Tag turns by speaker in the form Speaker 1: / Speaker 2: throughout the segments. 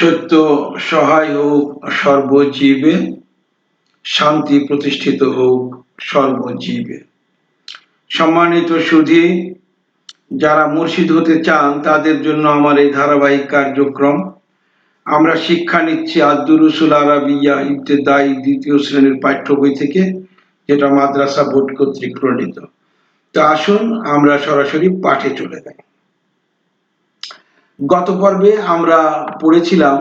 Speaker 1: সত্য সহায় হোক সর্বজীবে, শান্তি প্রতিষ্ঠিত হোক সর্বজীবে। সম্মানিত সুধী, যারা মুর্শিদ হতে চান তাদের জন্য আমার এই ধারাবাহিক কার্যক্রম। আমরা শিক্ষা নিচ্ছি আদ-দুরুসুল আরাবিয়া ইবতেদায়ী দ্বিতীয় শ্রেণীর পাঠ্য বই থেকে, যেটা মাদ্রাসা বোর্ড কর্তৃক প্রণীত। তো আসুন আমরা সরাসরি পাঠে চলে যাই। গত পর্বে আমরা পড়েছিলাম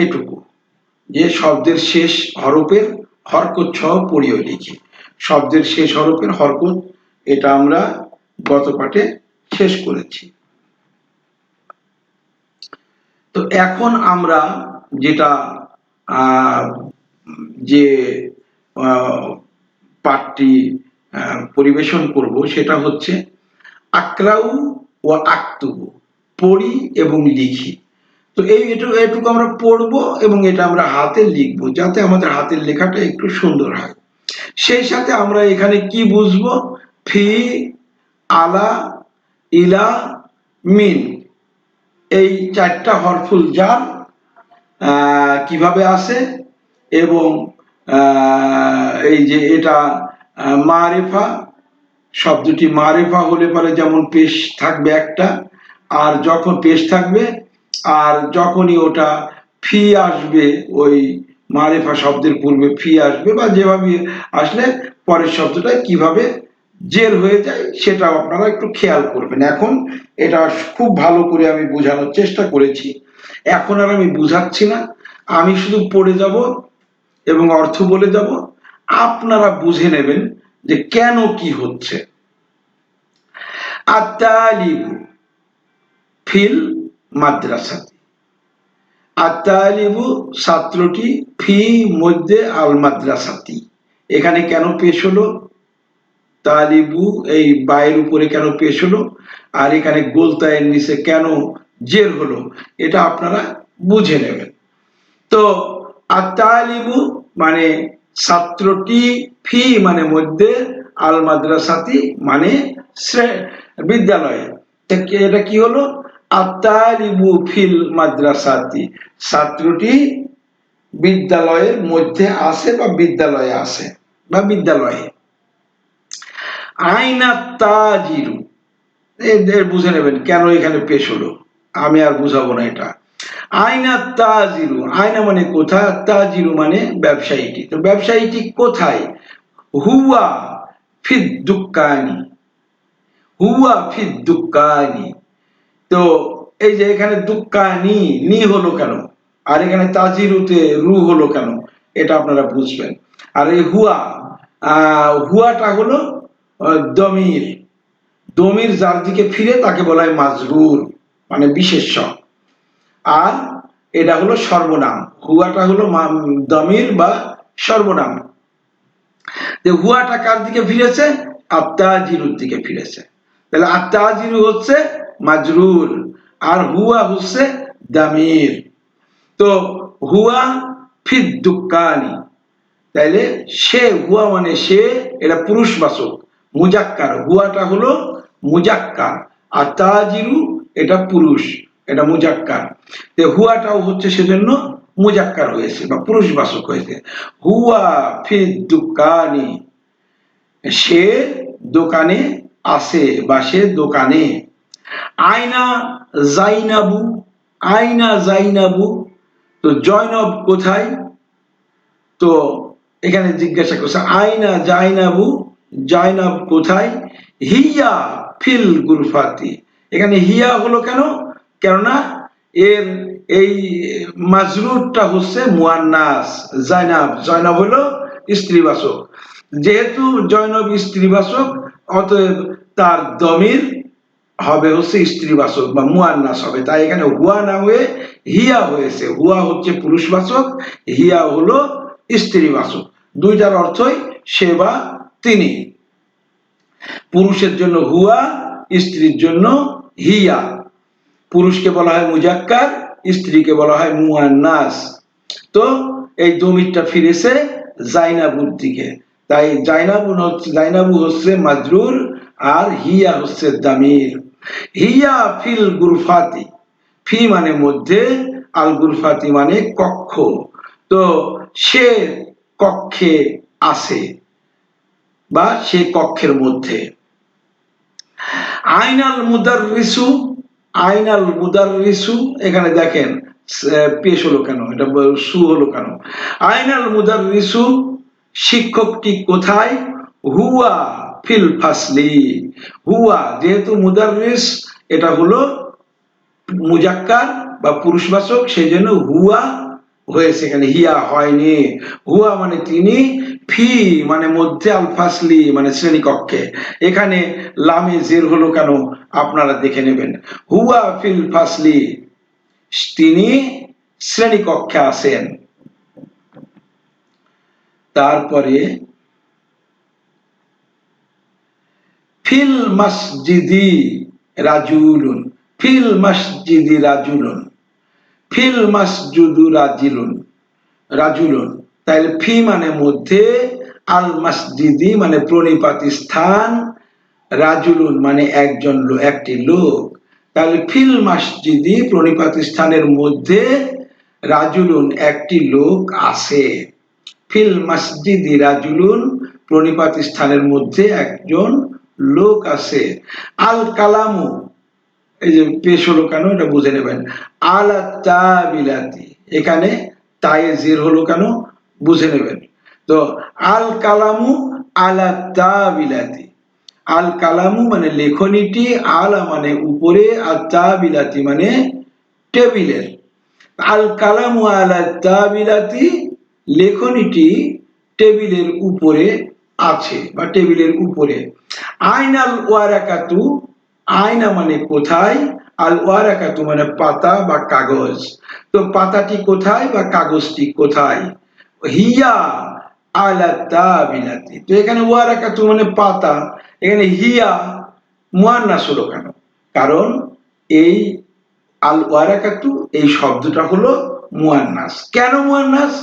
Speaker 1: এটুকু, যে শব্দের শেষ হরফের হরকত সহ পড়িয়ে লিখি। শব্দের শেষ হরফের হরকত, এটা আমরা গত পাঠে শেষ করেছি। তো এখন আমরা যেটা যে পাঠটি পরিবেশন করব সেটা হচ্ছে আকরাউ ও আক্তুবু, পড়ি এবং লিখি। তো এইটুকু আমরা পড়বো এবং এটা আমরা হাতে লিখবো, যাতে আমাদের হাতের লেখাটা একটু সুন্দর হয়। সেই সাথে আমরা এখানে কি বুঝবো? ফি, আলা, ইলা, মিন, এই চারটা হরফুল জার কিভাবে আসে, এবং এই যে এটা মারিফা, শব্দটি মারিফা হলে পরে যেমন পেশ থাকবে একটা, আর যখন পেশ থাকবে, আর যখনই ওটা ফি আসবে, ওই মারিফা শব্দের পূর্বে ফি আসবে বা যেভাবে আসলে পরের শব্দটা কিভাবে জের হয়ে যায় সেটাও আপনারা একটু খেয়াল করবেন। এখন এটা খুব ভালো করে আমি বোঝানোর চেষ্টা করেছি, এখন আর আমি বুঝাচ্ছি না, আমি শুধু পড়ে যাব এবং অর্থ বলে যাব, আপনারা বুঝে নেবেন যে কেন কি হচ্ছে। আত-তালিবু ফিল মাদ্রাসাতি, আত-তালিবু ছাত্রটি, ফি মধ্যে আল মাদ্রাসাতি, এখানে কেন পেশ হলো? তালিবু এই বায়ের উপরে কেন পেশ হলো, আর এখানে গোলতায়ের নিচে কেন জের হলো, এটা আপনারা বুঝে নেবেন। তো আত-তালিবু মানে ছাত্রটি, ফি মানে মধ্যে, আল মাদ্রাসাতি মানে বিদ্যালয়ে। এটা কি হলো? আত-তালিবু ফিল মাদ্রাসাতি, ছাত্রটি বিদ্যালয়ের মধ্যে আছে বা বিদ্যালয়ে আছে বা বিদ্যালয়ে। আইনা তাজিরু, বুঝে নেবেন কেন এখানে পেশ হলো, আমি আর বুঝাবো না এটা। আইনা তাজিরু, আইনা মানে কোথায়, তাজিরু মানে ব্যবসায়ীটি। তো ব্যবসায়ীটি কোথায়? হুয়া ফিদ দুক্কানি, হুয়া ফিদ দুক্কানি। তো এই যে এখানে দুক্কানি নি হলো কেন, আর এখানে তাজিরুতে রু হলো কেন, এটা আপনারা বুঝবেন। আর এই হুয়া, হুয়াটা হলো দমির, দমির যার দিকে ফিরে তাকে বলা হয় মাজরুর, মানে বিশেষ্য। আর এটা হলো সর্বনাম, হুয়াটা হলো দমির বা সর্বনাম। হুয়াটা কার দিকে ফিরেছে? আত-তাজিরুর দিকে ফিরেছে। তাহলে আত-তাজিরু হচ্ছে মাজরুর, আর হুয়া হচ্ছে দামির। তো হুয়া ফিদ দুক্কানি, তাইলে সে, হুয়া মানে সে, এটা পুরুষবাচক মুজাক্কার, হুয়াটা হলো মুজাক্কার, আর তাজিরু এটা পুরুষ, এটা মুজাক্কার। তো হুয়াটাও হচ্ছে সেজন্য মুজাক্কার হয়েছে বা পুরুষবাচক হয়েছে। হুয়া ফিদ দুক্কানি, সে দোকানে আছে বা সে দোকানে। আয়না জাইনাবু, আয়না জাইনাবু, তো জয়নব কোথায়? তো এখানে জিজ্ঞাসা করছে আয়না জাইনাবু, জাইনাব কোথায়? হিয়া ফিল গুরফাতি, এখানে হিয়া হলো কেন? কেননা এর এই মাজরুরটা হচ্ছে মুয়ান্নাস, জাইনাব, জয়নব হলো স্ত্রীবাচক। যেহেতু জয়নব স্ত্রীবাচক, অতএব তার দমির হবে হচ্ছে স্ত্রীবাচক বা মুয়ান্নাস হবে, তাই এখানে হুয়া না হয়ে হিয়া হয়েছে। হুয়া হচ্ছে পুরুষবাচক, হিয়া হলো স্ত্রীবাচক, দুইটার অর্থই সে বা তিনি। পুরুষের জন্য হুয়া, স্ত্রীর জন্য হিয়া। পুরুষকে বলা হয় মুজাক্কার, স্ত্রীকে বলা হয় মুয়ান্নাস। তো এই দমিরটা ফিরেছে জাইনাবুর দিকে, তাই জাইনাবু হচ্ছে মাজরুর, আর হিয়া হচ্ছে দামির। হিয়া ফিল গুরফাতি, ফি মানে মধ্যে, আল গুরফাতি মানে কক্ষ। তো সে কক্ষে আছে বা সে কক্ষের মধ্যে। আইনাল মুদাররিসু, আইনাল মুদাররিসু, এখানে দেখেন পেশ হলো কেন, এটা সু হলো কেন। আইনাল মুদাররিসু, শিক্ষকটি কোথায়। হুয়া ফিল ফাসলি, হুয়া যেহেতু মুদাররিস এটা হলো মুজাক্কার বা পুরুষবাচক, সেই জন্য হুয়া হয়েছে, এখানে হিয়া হয়নি। হুয়া মানে তিনি, ফি মানে মধ্যে, আল ফাসলি মানে শ্রেণীকক্ষে। এখানে লামে জের হলো কেন আপনারা দেখে নেবেন। হুয়া ফিল ফাসলি, তিনি শ্রেণীকক্ষে আছেন। তারপরে ফিল মসজিদি রাজুলুন, ফিল মসজিদি রাজুলুন, ফিল মসজুদু রাজিলুন, রাজুলুন, তাহলে ফি মানে মধ্যে, আল মসজিদি মানে প্রণিপাতি স্থান, রাজুলুন মানে একজন লোক, একটি লোক। তাহলে ফিল মসজিদি প্রণিপাতি স্থানের মধ্যে, রাজুলুন একটি লোক আছে। ফিল মসজিদি রাজুলুন প্রণিপাতি স্থানের মধ্যে একজন লোক আছে। আল কালামু, এই যে পেশ হলো কেন এটা বুঝে নেবেন। আলা তাবিলাতি, এখানে তায়ে জির হলো কেন বুঝে নেবেন। তো আল কালামু আলা তাবিলাতি, আল কালামু মানে লেখনীটি, আলা মানে উপরে, আর তাবিলাতি মানে টেবিলের। আল কালামু আলা তাবিলাতি, লেখনীটি টেবিলের উপরে আছে বা টেবিলের উপরে। আইনাল ওয়ারাকাতু, আয়না মানে কোথায়, আল ওয়ারাকাতু মানে পাতা বা কাগজ। তো পাতাটি কোথায় বা কাগজটি কোথায়। হিয়া আলা তাবিলাতি, তো এখানে ওয়ারাকাতু মানে পাতা, এখানে হিয়া মুয়ান্নাস হলো কেন, কারণ এই আল ওয়ারাকাতু এই শব্দটা হলো মুয়ান্নাস। কেন মুয়ান্নাস,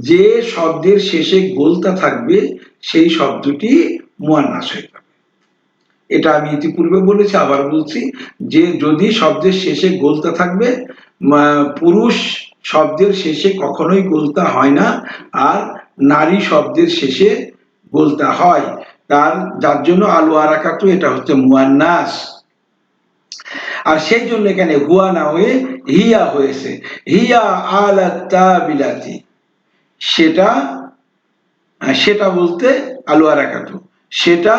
Speaker 1: যে শব্দের শেষে গোলতা থাকবে সেই শব্দটি মুয়ান্নাস হয়ে যাবে। এটা আমি ইতিপূর্বে বলেছি, আবার বলছি, যে যদি শব্দের শেষে গোলতা থাকবে, পুরুষ শব্দের শেষে কখনোই গোলতা হয় না, আর নারী শব্দের শেষে গোলতা হয়। যার জন্য আল ওয়ারাকাতু এটা হচ্ছে মুয়ান্নাস। আর সেই জন্য এখানে হুয়া না হয়ে হিয়া হয়েছে। হিয়া আলা তাবিলাতি, সেটা, সেটা বলতে আল ওয়ারাকাতু, সেটা,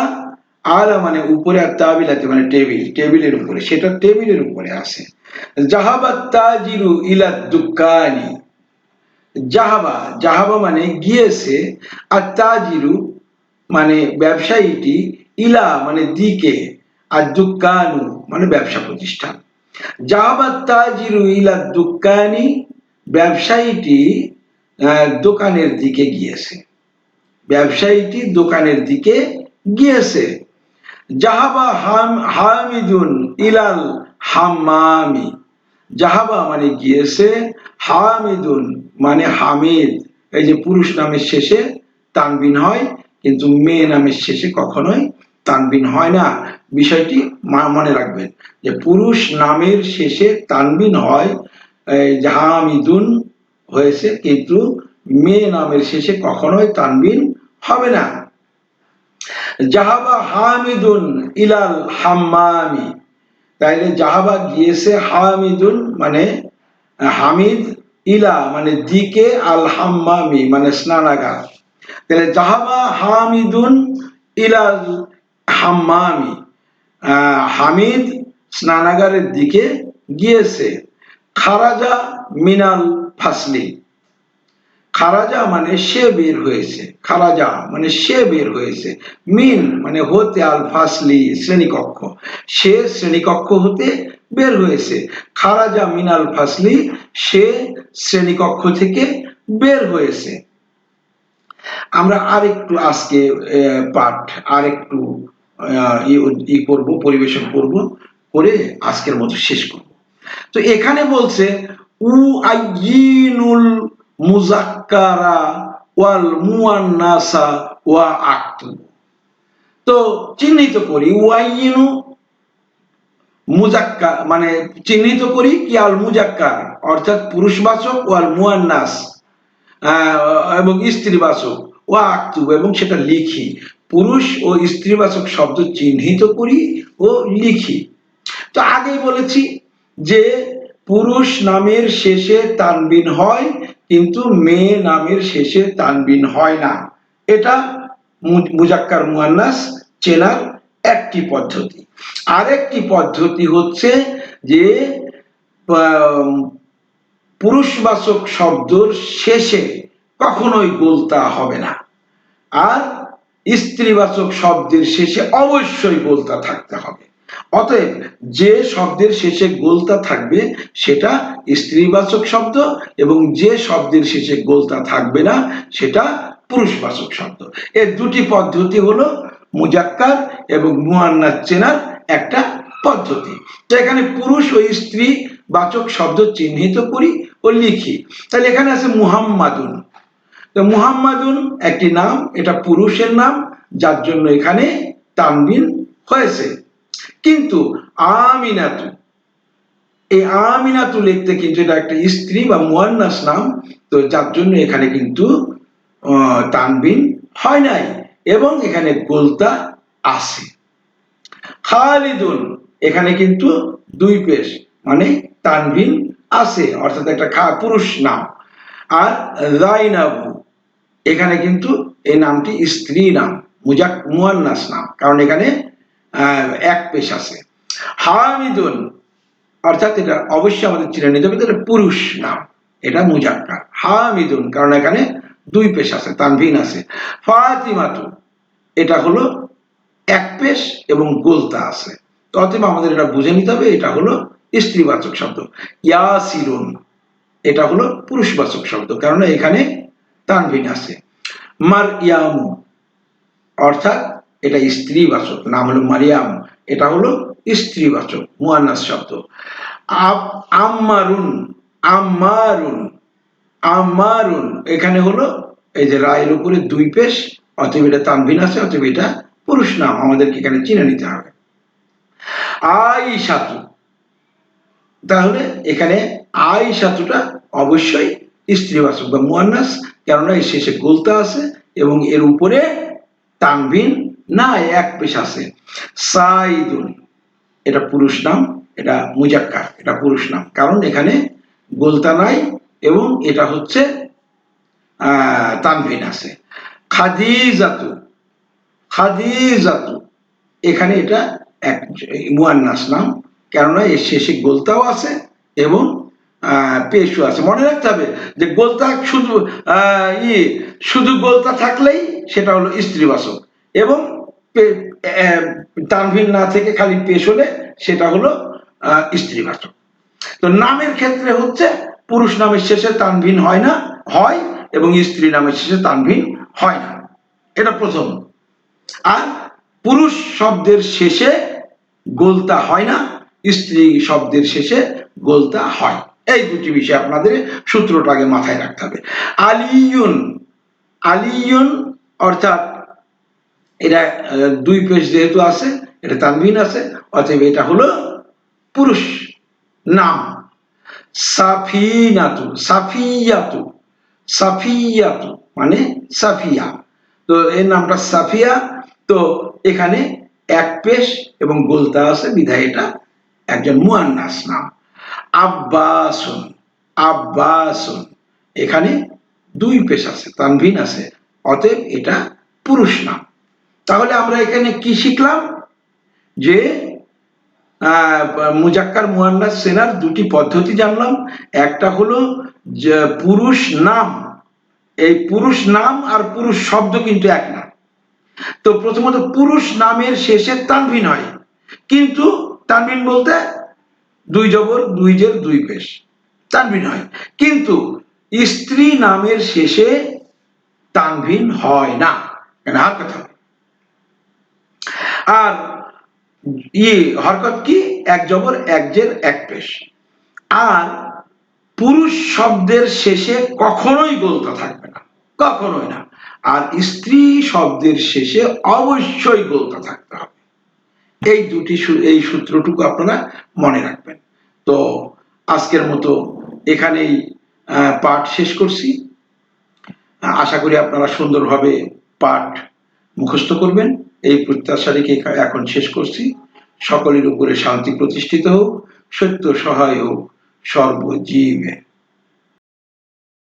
Speaker 1: আলা মানে উপরে, আর তাবিলাতি মানে টেবিল, টেবিলের উপরে, সেটা টেবিলের উপরে আছে। জাহাবাত তাজিরু ইলা দুকানি, জাহাবা, জাহাবা মানে গিয়েছে, আর তাজিরু মানে ব্যবসায়ীটি, ইলা মানে দিকে, আর দুকানু মানে ব্যবসা প্রতিষ্ঠান। জাহাবাত তাজিরু ইলা দুকানি, ব্যবসায়ীটি দোকানের দিকে গিয়েছে, ব্যবসায়ীটি দোকানের দিকে গিয়েছে। জাহাবা হামিদুন ইলাল হাম্মামি, জাহাবা মানে গিয়েছে, হামিদুন মানে হামিদ, এই যে পুরুষ নামের শেষে তানবিন হয়, কিন্তু মেয়ে নামের শেষে কখনোই তানবিন হয় না। বিষয়টি মনে রাখবেন যে পুরুষ নামের শেষে তানবিন হয়, হামিদুন হয়েছে, কিন্তু মেয়ে নামের শেষে কখনোই তানবিন হবে না। জাহাবা হামিদুন ইলাল হাম্মামি, তাইলে জাহাবা গিয়েছে, হামিদুন মানে হামিদ, ইলা মানে দিকে, আল হাম্মামি মানে স্নানাগার। তাহলে জাহাবা হামিদুন ইলাল হাম্মামি, হামিদ স্নানাগারের দিকে গিয়েছে। খারাজা মিনাল ফাসলি, খারাজা মানে সে বের হয়েছে, খারাজা মানে সে বের হয়েছে, মিন মানে হতে, আল ফাসলি শ্রেণীকক্ষ, সে শ্রেণীকক্ষ হতে বের হয়েছে। খারাজা মিনাল ফাসলি, সে শ্রেণীকক্ষ থেকে বের হয়েছে। আমরা আরেকটু আজকে পাঠ আরেকটু করব, পরিবেশন করব, করে আজকের মতো শেষ করব। তো এখানে বলছে উ আইয়িনুল মুজাক্কারা ওয়াল মুয়ান্নাসা ওয়া আক্তু, তো চিহ্নিত করি। ওয়াইয়িনু মুজাক্কার মানে চিহ্নিত করি কি আল মুজাক্কার অর্থাৎ পুরুষবাচক ওয়াল মুয়ান্নাস এবং স্ত্রীবাচক ও আক্তুব এবং সেটা লিখি। পুরুষ ও স্ত্রীবাচক শব্দ চিহ্নিত করি ও লিখি। তো আগেই বলেছি যে পুরুষ নামের শেষে তানবিন হয় কিন্তু মেয়ে নামের শেষে তানবিন হয় না। এটা মুজাক্কার মুয়ান্নাস চেনার একটি পদ্ধতি। আরেকটি পদ্ধতি হচ্ছে যে পুরুষবাচক শব্দর শেষে কখনোই গোলতা হবে না, আর স্ত্রীবাচক শব্দের শেষে অবশ্যই গোলতা থাকতে হবে। অতএব যে শব্দের শেষে গোলতা থাকবে সেটা স্ত্রীবাচক শব্দ এবং যে শব্দের শেষে গোলতা থাকবে না সেটা পুরুষবাচক শব্দ। এর দুটি পদ্ধতি হলো মুজাক্কার এবং মুয়ান্নাস চেনার একটা পদ্ধতি। তো এখানে পুরুষ ও স্ত্রী বাচক শব্দ চিহ্নিত করি ও লিখি। তাহলে এখানে আছে মুহাম্মাদুন। তো মুহাম্মাদুন একটি নাম, এটা পুরুষের নাম যার জন্য এখানে তানবিন হয়েছে। কিন্তু আমিনাতু, এই আমিনাতু লিখতে কিন্তু এটা একটা স্ত্রী বা মুয়ান্নাস নাম, তো যার জন্য এখানে কিন্তু তানবিন হয় নাই এবং এখানে গোলতা আছে। খালিদুন এখানে কিন্তু দুই পেশ মানে তানবিন আছে অর্থাৎ একটা পুরুষ নাম। আর যায়নাবু এখানে কিন্তু এই নামটি স্ত্রী নাম, মুয়ান্নাস নাম, কারণ এখানে এক পেশ আছে। হামিদুন অর্থাৎ এটা অবশ্যই আমাদের চিনে নিতে হবে এটা পুরুষ নাম, এটা মুজাক্কার। হামিদুন কারণ এখানে দুই পেশ আছে, তানবিন আছে। ফাতিমাতু এটা হলো এক পেশ এবং গোলতা আছে, অতএব আমাদের এটা বুঝে নিতে হবে এটা হলো স্ত্রীবাচক শব্দ। ইয়াসিরুন এটা হলো পুরুষবাচক শব্দ কারণ এখানে তানবিন আছে। মারইয়ামু অর্থাৎ এটা স্ত্রীবাচক নাম হলো মারিয়াম, এটা হলো স্ত্রীবাচক মুয়ান্নাস শব্দ। আম্মারুন আম্মারুন আম্মারুন এখানে হলো এই যে রায়ের উপরে দুই পেশ, অতএব এটা তানবিন আছে, অতএব এটা পুরুষ নাম, আমাদেরকে এখানে চিনে নিতে হবে। আইশাতু তাহলে এখানে আইশাতুটা অবশ্যই স্ত্রীবাচক বা মুয়ান্নাস, কেননা এর শেষে গোলতা আছে এবং এর উপরে তানবিন না এক পেশ আছে। সাইদুন এটা পুরুষ নাম, এটা মুজাক্কার, এটা পুরুষ নাম কারণ এখানে গোলতা নাই এবং এটা হচ্ছে তানবিন আছে। খাদিজাতু খাদিজাতু এখানে এটা এক মুয়ান্নাস নাম কেননা এর শেষে গোলতাও আছে এবং পেশও আছে। মনে রাখতে হবে যে গোলতা শুধু শুধু গোলতা থাকলেই সেটা হলো স্ত্রীবাচক এবং তানবিন না থেকে খালি পেশ হলে সেটা হলো স্ত্রীবাচক। তো নামের ক্ষেত্রে হচ্ছে পুরুষ নামের শেষে তানবিন হয় না, হয়, এবং স্ত্রী নামের শেষে তানবিন হয় না, এটা প্রথম। আর পুরুষ শব্দের শেষে গোলতা হয় না, স্ত্রী শব্দের শেষে গোলতা হয়। এই দুটি বিষয় আপনাদের সূত্রটা আগে মাথায় রাখতে হবে। আলিয়ুন আলিয়ুন অর্থাৎ এটা দুই পেশ যেহেতু আছে এটা তানবিন আছে, অতএব এটা হলো পুরুষ নাম। সাফিনাতু সাফিয়াতু সাফিয়াতু মানে সাফিয়া, তো এর নামটা সাফিয়া, তো এখানে এক পেশ এবং গোলতা আছে বিধায় এটা একজন মুয়ান্নাস নাম। আব্বাসুন আব্বাসুন এখানে দুই পেশ আছে, তানবিন আছে, অতএব এটা পুরুষ নাম। তাহলে আমরা এখানে কি শিখলাম যে মুজাক্কার মুয়ান্নাস চেনার দুটি পদ্ধতি জানলাম। একটা হলো যে পুরুষ নাম, এই পুরুষ নাম আর পুরুষ শব্দ কিন্তু এক না। তো প্রথমত পুরুষ নামের শেষে তানবিন হয়, কিন্তু তানবিন বলতে দুই জবর দুই জের দুই পেশ তানবিন হয়, কিন্তু স্ত্রী নামের শেষে তানবিন হয় না, আর কথা। আর হরকত কি এক জবর এক জের এক পেশ। আর পুরুষ শব্দের শেষে কখনোই গোলতা থাকবে না, কখনোই না। আর স্ত্রী শব্দের শেষে অবশ্যই গোলতা থাকতে হবে, এই সূত্রটুকু আপনারা মনে রাখবেন। তো আজকের মতো এখানেই পাঠ শেষ করছি। আশা করি আপনারা সুন্দরভাবে পাঠ মুখস্থ করবেন, এই প্রত্যাশা রেখে এখন শেষ করছি। সকলের উপরে শান্তি প্রতিষ্ঠিত হোক, সত্য সহায় হোক সর্বজীবে।